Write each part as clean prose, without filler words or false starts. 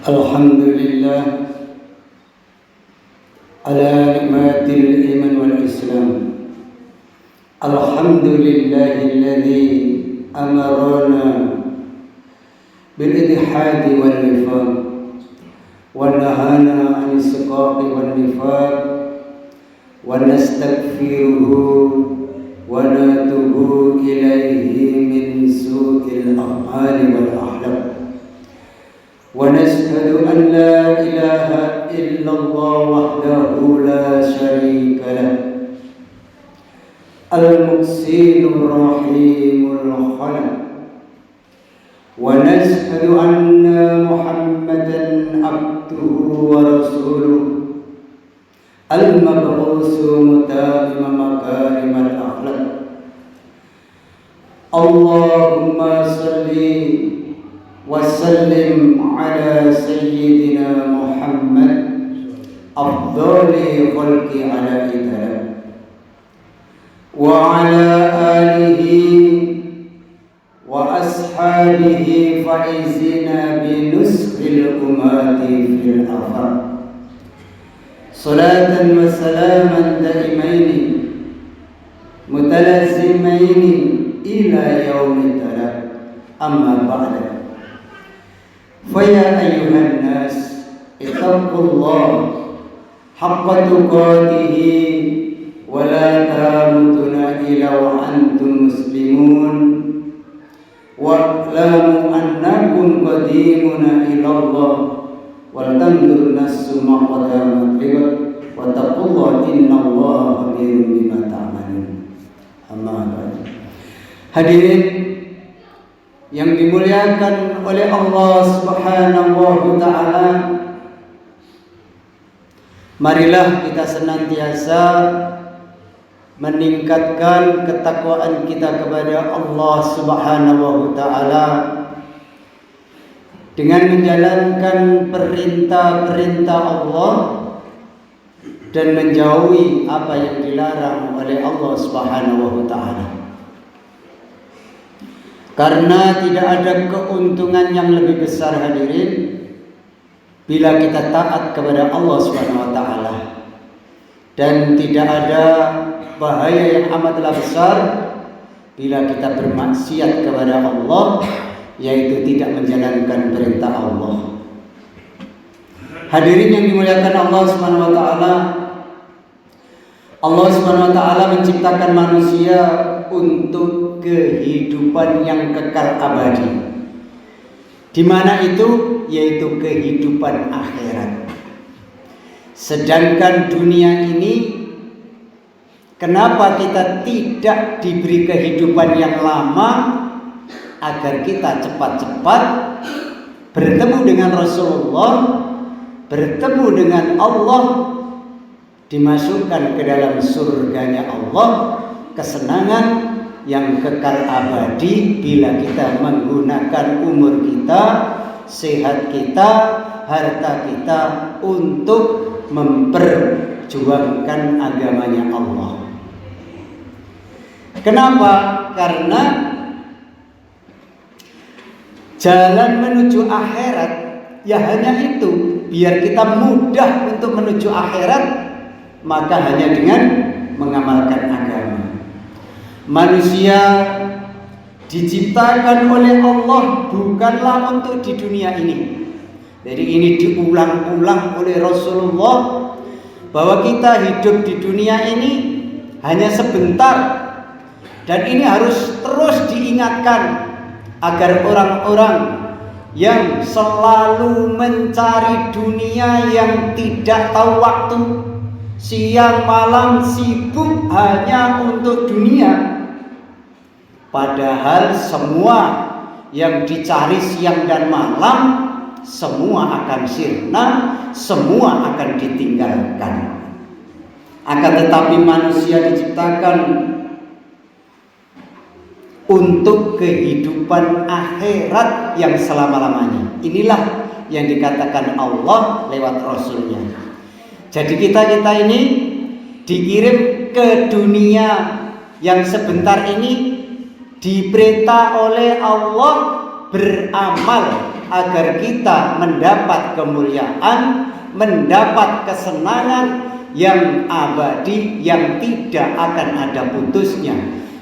Alhamdulillah ala nikmatil iman wal islam. Alhamdulillahilladzi amarana bil ittihadi wal nifaq wa nahana 'anil siqaqi wan nifaq wa nastaghfiruhu wa natubu ilaihi min su'il a'mali wal akhlaq. ونشهد أن لا إله إلا الله وحده لا شريك له المحسن الرحيم الخلق. ونشهد أن محمدا عبده ورسوله المبعوث متمم مكارم الأخلاق. اللهم صل وسلم على سيدنا محمد أفضل خلق على إطلاق وعلى آله وأصحابه فائزين بنصح الأمات في الآفاق. صلاة وسلاما دائمين متلازمين إلى يوم التلاق. أما بعد، فيا أيها الناس اتقوا الله حق تقاته ولا تموتن إلا وأنتم مسلمون واعلموا أنكم قديمون إلى الله ولتنظر نفس ما قدمت لغد واتقوا الله إن الله خبير بما تعملون. أما بعد. Hadirin yang dimuliakan oleh Allah Subhanahu wa ta'ala, marilah kita senantiasa meningkatkan ketakwaan kita kepada Allah Subhanahu wa ta'ala dengan menjalankan perintah-perintah Allah dan menjauhi apa yang dilarang oleh Allah Subhanahu wa ta'ala. Karena tidak ada keuntungan yang lebih besar, hadirin, bila kita taat kepada Allah Subhanahu wa ta'ala, dan tidak ada bahaya yang amatlah besar bila kita bermaksiat kepada Allah, yaitu tidak menjalankan perintah Allah. Hadirin yang dimuliakan Allah Subhanahu wa ta'ala, Allah Subhanahu wa ta'ala menciptakan manusia untuk kehidupan yang kekal abadi. Di mana itu? Yaitu kehidupan akhirat. Sedangkan dunia ini, kenapa kita tidak diberi kehidupan yang lama agar kita cepat-cepat bertemu dengan Rasulullah, bertemu dengan Allah, dimasukkan ke dalam surganya Allah, kesenangan yang kekal abadi bila kita menggunakan umur kita, sehat kita, harta kita untuk memperjuangkan agamanya Allah. Kenapa? Karena jalan menuju akhirat ya hanya itu. Biar kita mudah untuk menuju akhirat, maka hanya dengan mengamalkan agama. Manusia diciptakan oleh Allah bukanlah untuk di dunia ini. Jadi ini diulang-ulang oleh Rasulullah bahwa kita hidup di dunia ini hanya sebentar, dan ini harus terus diingatkan agar orang-orang yang selalu mencari dunia, yang tidak tahu waktu, siang malam sibuk hanya untuk dunia. Padahal semua yang dicari siang dan malam semua akan sirna, semua akan ditinggalkan. Akan tetapi manusia diciptakan untuk kehidupan akhirat yang selama-lamanya. Inilah yang dikatakan Allah lewat Rasulnya. Jadi kita ini dikirim ke dunia yang sebentar ini, diperintah oleh Allah beramal agar kita mendapat kemuliaan, mendapat kesenangan yang abadi, yang tidak akan ada putusnya.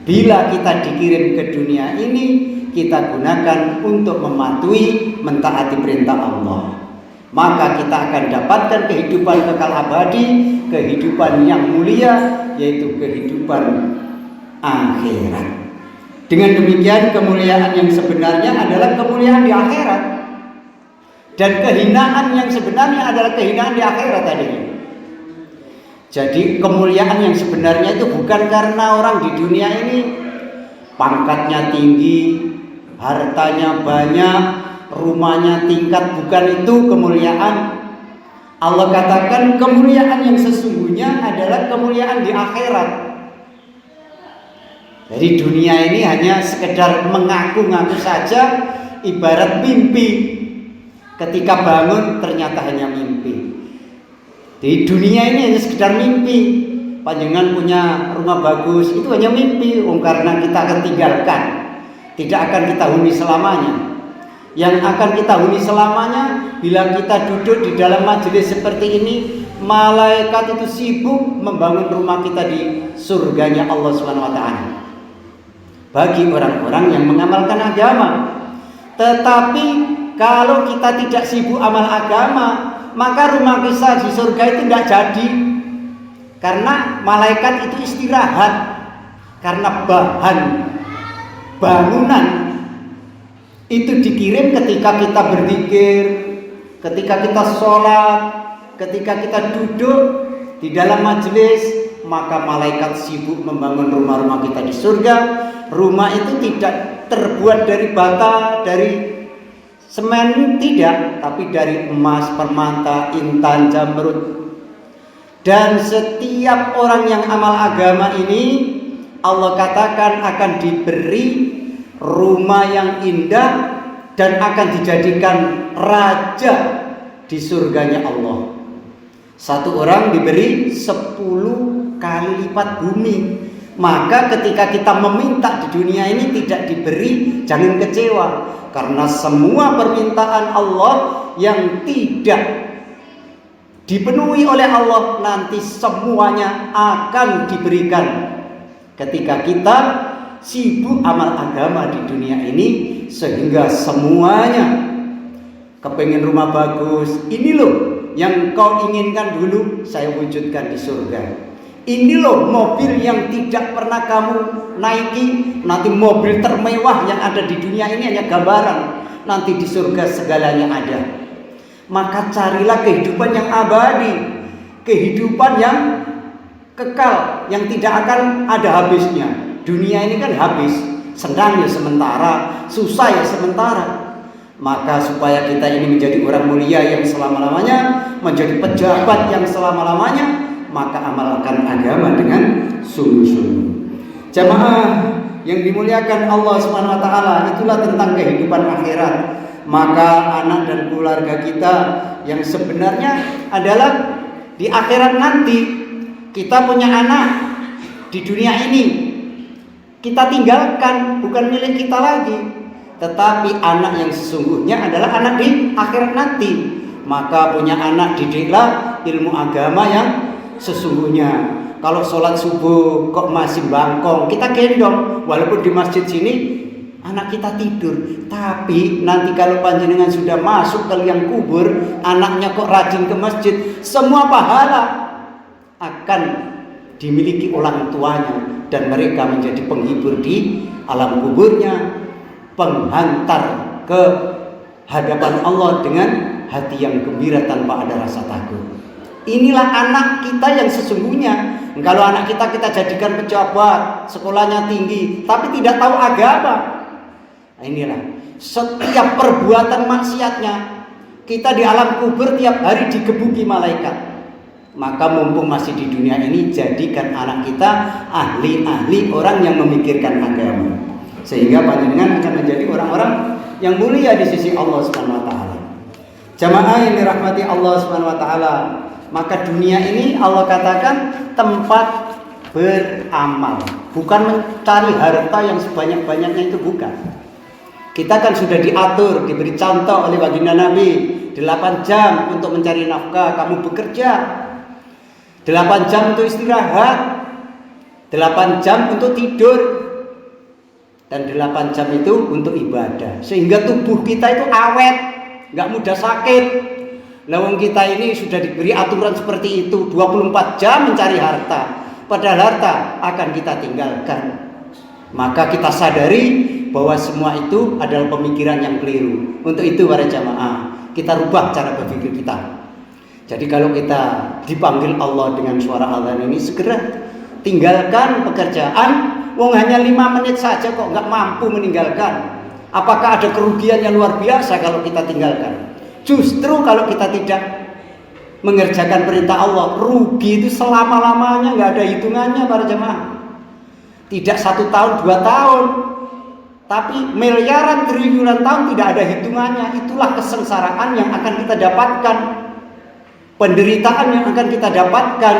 Bila kita dikirim ke dunia ini, kita gunakan untuk mematuhi, mentaati perintah Allah. Maka kita akan dapatkan kehidupan kekal abadi, kehidupan yang mulia, yaitu kehidupan akhirat. Dengan demikian kemuliaan yang sebenarnya adalah kemuliaan di akhirat, dan kehinaan yang sebenarnya adalah kehinaan di akhirat tadinya. Jadi kemuliaan yang sebenarnya itu bukan karena orang di dunia ini pangkatnya tinggi, hartanya banyak, rumahnya tingkat, bukan itu kemuliaan. Allah katakan kemuliaan yang sesungguhnya adalah kemuliaan di akhirat. Jadi dunia ini hanya sekedar mengaku-ngaku saja, ibarat mimpi. Ketika bangun ternyata hanya mimpi. Di dunia ini hanya sekedar mimpi. Panjenengan punya rumah bagus, itu hanya mimpi. Karena kita akan tinggalkan, tidak akan kita huni selamanya. Yang akan kita huni selamanya bila kita duduk di dalam majelis seperti ini, malaikat itu sibuk membangun rumah kita di surganya Allah SWT. Bagi orang-orang yang mengamalkan agama. Tetapi kalau kita tidak sibuk amal agama, maka rumah kita di surga itu tidak jadi. Karena malaikat itu istirahat. Karena bahan bangunan itu dikirim ketika kita berzikir, ketika kita sholat, ketika kita duduk di dalam majelis, maka malaikat sibuk membangun rumah-rumah kita di surga. Rumah itu tidak terbuat dari bata, dari semen, tidak, tapi dari emas, permata, intan, jamrud. Dan setiap orang yang amal agama ini, Allah katakan akan diberi rumah yang indah dan akan dijadikan raja di surganya Allah. Satu orang diberi 10 kali lipat bumi. Maka ketika kita meminta di dunia ini tidak diberi, jangan kecewa. Karena semua permintaan Allah yang tidak dipenuhi oleh Allah, nanti semuanya akan diberikan ketika kita sibuk amal agama di dunia ini. Sehingga semuanya kepengen rumah bagus, ini loh yang kau inginkan dulu, saya wujudkan di surga. Ini loh mobil yang tidak pernah kamu naiki, nanti mobil termewah yang ada di dunia ini hanya gambaran, nanti di surga segalanya ada. Maka carilah kehidupan yang abadi, kehidupan yang kekal, yang tidak akan ada habisnya. Dunia ini kan habis, senang ya sementara, susah ya sementara. Maka supaya kita ini menjadi orang mulia yang selama-lamanya, menjadi pejabat yang selama-lamanya, maka amalkan agama dengan sungguh-sungguh. Jamaah yang dimuliakan Allah Subhanahu wa taala, itulah tentang kehidupan akhirat. Maka anak dan keluarga kita yang sebenarnya adalah di akhirat nanti. Kita punya anak di dunia ini, kita tinggalkan, bukan milik kita lagi. Tetapi anak yang sesungguhnya adalah anak di akhirat nanti. Maka punya anak didiklah ilmu agama yang sesungguhnya. Kalau sholat subuh kok masih bangkong, kita gendong. Walaupun di masjid sini anak kita tidur, tapi nanti kalau panjenengan sudah masuk ke liang kubur, anaknya kok rajin ke masjid, semua pahala akan dimiliki orang tuanya, dan mereka menjadi penghibur di alam kuburnya, penghantar ke hadapan Allah dengan hati yang gembira tanpa ada rasa takut. Inilah anak kita yang sesungguhnya. Kalau anak kita jadikan pejabat, sekolahnya tinggi, tapi tidak tahu agama, inilah setiap perbuatan maksiatnya, kita di alam kubur tiap hari digebuki malaikat. Maka mumpung masih di dunia ini, jadikan anak kita ahli-ahli orang yang memikirkan agama, sehingga panjenengan akan menjadi orang-orang yang mulia di sisi Allah Subhanahu wa taala. Jamaah yang dirahmati Allah Subhanahu wa taala, maka dunia ini Allah katakan tempat beramal, bukan mencari harta yang sebanyak-banyaknya, itu bukan. Kita kan sudah diatur, diberi contoh oleh baginda Nabi, 8 jam untuk mencari nafkah, kamu bekerja. 8 jam untuk istirahat, 8 jam untuk tidur, dan 8 jam itu untuk ibadah. Sehingga tubuh kita itu awet, gak mudah sakit. Lawang kita ini sudah diberi aturan seperti itu, 24 jam mencari harta. Padahal harta akan kita tinggalkan. Maka kita sadari bahwa semua itu adalah pemikiran yang keliru. Untuk itu para jamaah, kita rubah cara berpikir kita. Jadi kalau kita dipanggil Allah dengan suara azan ini, segera tinggalkan pekerjaan. Wong hanya 5 menit saja kok nggak mampu meninggalkan. Apakah ada kerugian yang luar biasa kalau kita tinggalkan? Justru kalau kita tidak mengerjakan perintah Allah, rugi itu selama-lamanya, nggak ada hitungannya para jemaah. Tidak 1 tahun, 2 tahun, tapi miliaran triliunan tahun tidak ada hitungannya. Itulah kesengsaraan yang akan kita dapatkan, penderitaan yang akan kita dapatkan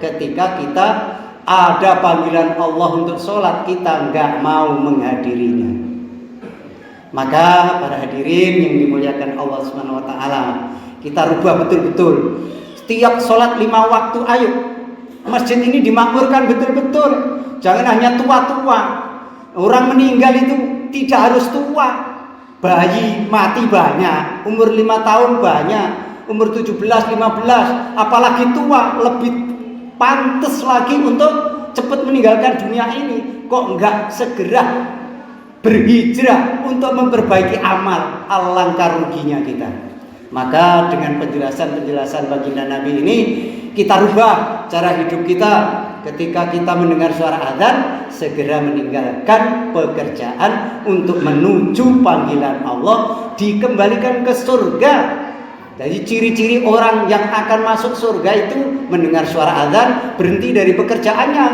ketika kita ada panggilan Allah untuk sholat, kita nggak mau menghadirinya. Maka para hadirin yang dimuliakan Allah Subhanahu wa taala, kita rubah betul-betul. Setiap sholat 5 waktu, ayo. Masjid ini dimakmurkan betul-betul. Jangan hanya tua-tua. Orang meninggal itu tidak harus tua. Bayi mati banyak, umur 5 tahun banyak, umur 17, 15, apalagi tua, lebih pantas lagi untuk cepat meninggalkan dunia ini. Kok enggak segera berhijrah untuk memperbaiki amal? Alangkah ruginya kita. Maka dengan penjelasan-penjelasan baginda Nabi ini, kita rubah cara hidup kita. Ketika kita mendengar suara azan, segera meninggalkan pekerjaan untuk menuju panggilan Allah, dikembalikan ke surga. Jadi ciri-ciri orang yang akan masuk surga itu mendengar suara azan, berhenti dari pekerjaannya.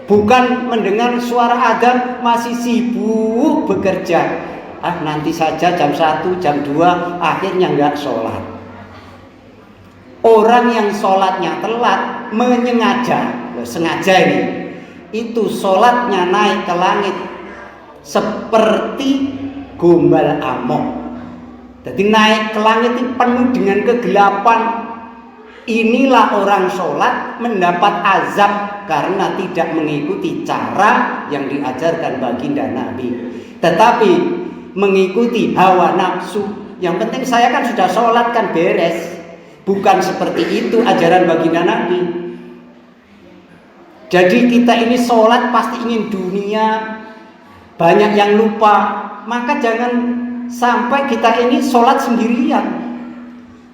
Bukan mendengar suara azan masih sibuk bekerja. Nanti saja jam 1, jam 2, akhirnya enggak sholat. Orang yang sholatnya telat, sengaja ini, itu sholatnya naik ke langit seperti gombal amok. Jadi naik ke langit itu penuh dengan kegelapan. Inilah orang sholat mendapat azab karena tidak mengikuti cara yang diajarkan baginda Nabi, tetapi mengikuti hawa nafsu. Yang penting saya kan sudah sholat, kan beres. Bukan seperti itu ajaran baginda Nabi. Jadi kita ini sholat pasti ingin dunia, banyak yang lupa. Maka jangan sampai kita ini sholat sendirian.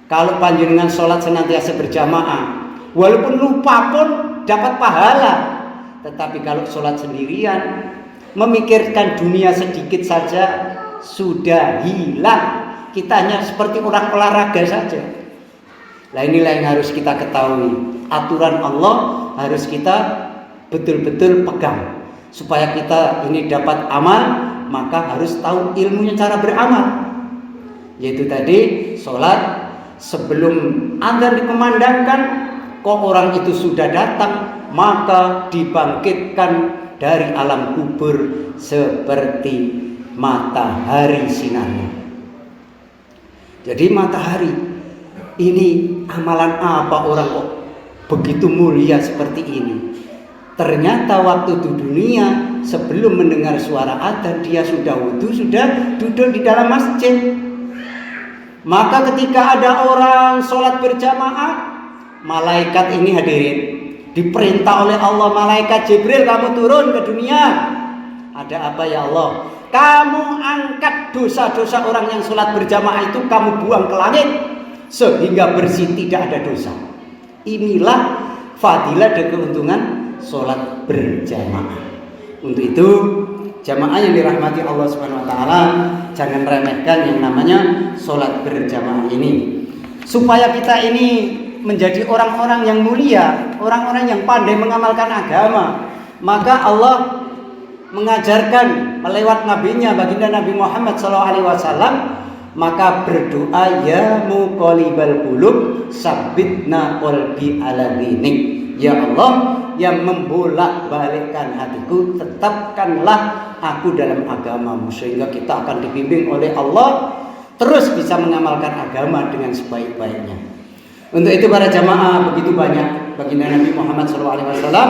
Kalau panjenengan sholat senantiasa berjamaah, walaupun lupa pun dapat pahala. Tetapi kalau sholat sendirian, memikirkan dunia sedikit saja sudah hilang. Kita hanya seperti orang olahraga saja. Nah, inilah yang harus kita ketahui. Aturan Allah harus kita betul-betul pegang. Supaya kita ini dapat amal, maka harus tahu ilmunya cara beramal. Yaitu tadi sholat sebelum azan dikumandangkan, kok orang itu sudah datang, maka dibangkitkan dari alam kubur seperti matahari sinarnya. Jadi matahari ini, amalan apa orang kok begitu mulia seperti ini? Ternyata waktu di dunia sebelum mendengar suara adzan, dia sudah wudu, sudah duduk di dalam masjid. Maka ketika ada orang sholat berjamaah, malaikat ini hadirin, diperintah oleh Allah, malaikat Jibril, kamu turun ke dunia. Ada apa ya Allah? Kamu angkat dosa-dosa orang yang sholat berjamaah itu, kamu buang ke langit sehingga bersih, tidak ada dosa. Inilah fadilah dan keuntungan sholat berjamaah. Untuk itu jamaah yang dirahmati Allah Subhanahu wa taala, jangan remehkan yang namanya sholat berjamaah ini. Supaya kita ini menjadi orang-orang yang mulia, orang-orang yang pandai mengamalkan agama, maka Allah mengajarkan melewat nabinya baginda Nabi Muhammad SAW. Maka berdoa, ya muqallibal qulub, sabbitna qalbi ala dinik. Ya Allah, yang membolak-balikkan hatiku, tetapkanlah aku dalam agamamu, sehingga kita akan dibimbing oleh Allah terus bisa mengamalkan agama dengan sebaik-baiknya. Untuk itu para jamaah, begitu banyak baginda Nabi Muhammad SAW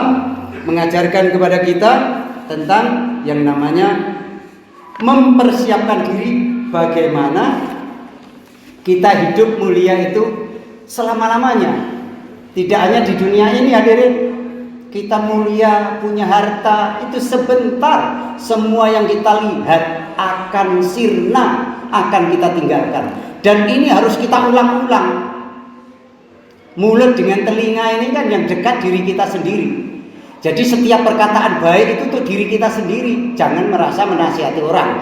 mengajarkan kepada kita tentang yang namanya mempersiapkan diri bagaimana kita hidup mulia itu selama-lamanya. Tidak hanya di dunia ini hadirin, kita mulia, punya harta itu sebentar. Semua yang kita lihat akan sirna, akan kita tinggalkan. Dan ini harus kita ulang-ulang. Mulut dengan telinga ini kan yang dekat diri kita sendiri. Jadi setiap perkataan baik itu untuk diri kita sendiri. Jangan merasa menasihati orang.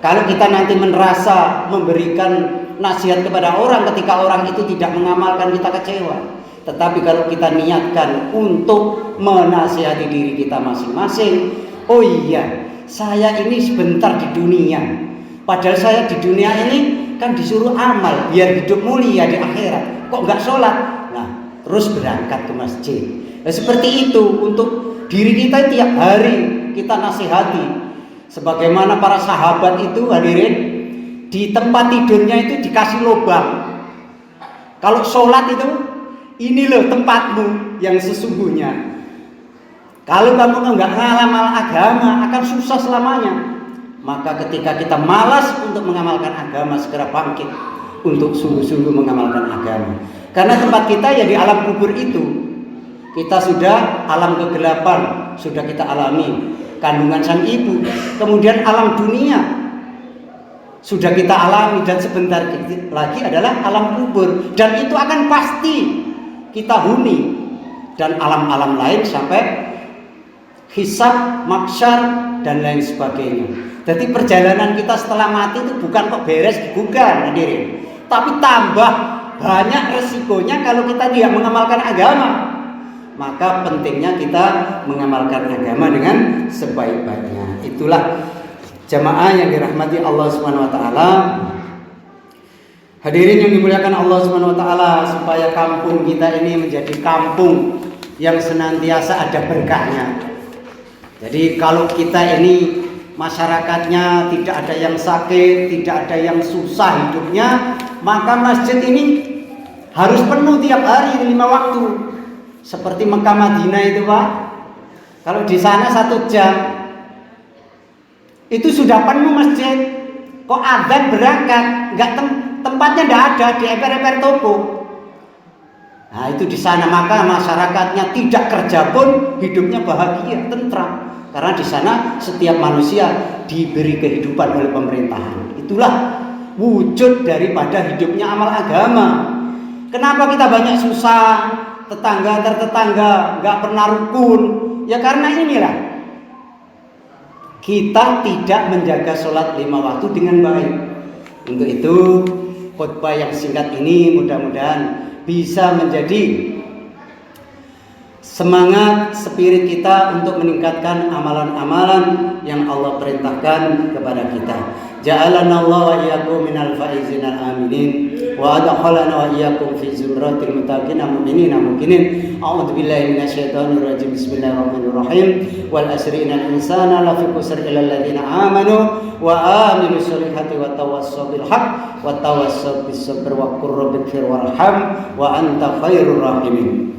Kalau kita nanti merasa memberikan nasihat kepada orang ketika orang itu tidak mengamalkan, kita kecewa. Tetapi kalau kita niatkan untuk menasihati diri kita masing-masing, oh iya, saya ini sebentar di dunia. Padahal saya di dunia ini kan disuruh amal biar hidup mulia di akhirat. Kok nggak sholat? Nah, terus berangkat ke masjid. Nah, seperti itu untuk diri kita tiap hari kita nasihati. Sebagaimana para sahabat itu hadirin, di tempat tidurnya itu dikasih lubang. Kalau sholat itu, ini loh tempatmu yang sesungguhnya. Kalau kamu nggak ngamal agama akan susah selamanya. Maka ketika kita malas untuk mengamalkan agama, segera bangkit untuk sungguh-sungguh mengamalkan agama. Karena tempat kita ya di alam kubur itu. Kita sudah alam kegelapan, sudah kita alami kandungan sang ibu. Kemudian alam dunia sudah kita alami, dan sebentar lagi adalah alam kubur. Dan itu akan pasti kita huni, dan alam-alam lain sampai hisab, mahsyar dan lain sebagainya. Jadi perjalanan kita setelah mati itu bukan kok beres bukan hadirin, tapi tambah banyak resikonya kalau kita tidak mengamalkan agama. Maka pentingnya kita mengamalkan agama dengan sebaik-baiknya. Itulah jamaah yang dirahmati Allah Subhanahu wa taala. Hadirin yang dimuliakan Allah Subhanahu wa taala, supaya kampung kita ini menjadi kampung yang senantiasa ada berkahnya. Jadi kalau kita ini masyarakatnya tidak ada yang sakit, tidak ada yang susah hidupnya, maka masjid ini harus penuh tiap hari 5 waktu. Seperti Mekah Madinah itu Pak. Kalau di sana 1 jam itu sudah penuh masjid. Kok adzan berangkat, tempatnya tidak ada, di emper-emper toko. Nah itu di sana, maka masyarakatnya tidak kerja pun hidupnya bahagia, tentram. Karena di sana setiap manusia diberi kehidupan oleh pemerintahan. Itulah wujud daripada hidupnya amal agama. Kenapa kita banyak susah, tetangga antar tetangga nggak pernah rukun? Ya karena inilah kita tidak menjaga sholat 5 waktu dengan baik. Untuk itu khutbah yang singkat ini mudah-mudahan bisa menjadi semangat spirit kita untuk meningkatkan amalan-amalan yang Allah perintahkan kepada kita. Ja'alana Allah wa iyyakum minal faizin al-aminin wa adkhalana wa iyyakum fi zumratil muttaqin mu'minin muqinin. A'udzu billahi minasyaitonir rajim. Bismillahirrahmanirrahim. Wal asri innal insana lafi khusr illa alladziina amanu wa amilus solihati wa tawassaw bil haqq wa tawassaw bis sabr wa qur rabbighfir warham wa anta khairur rahimin.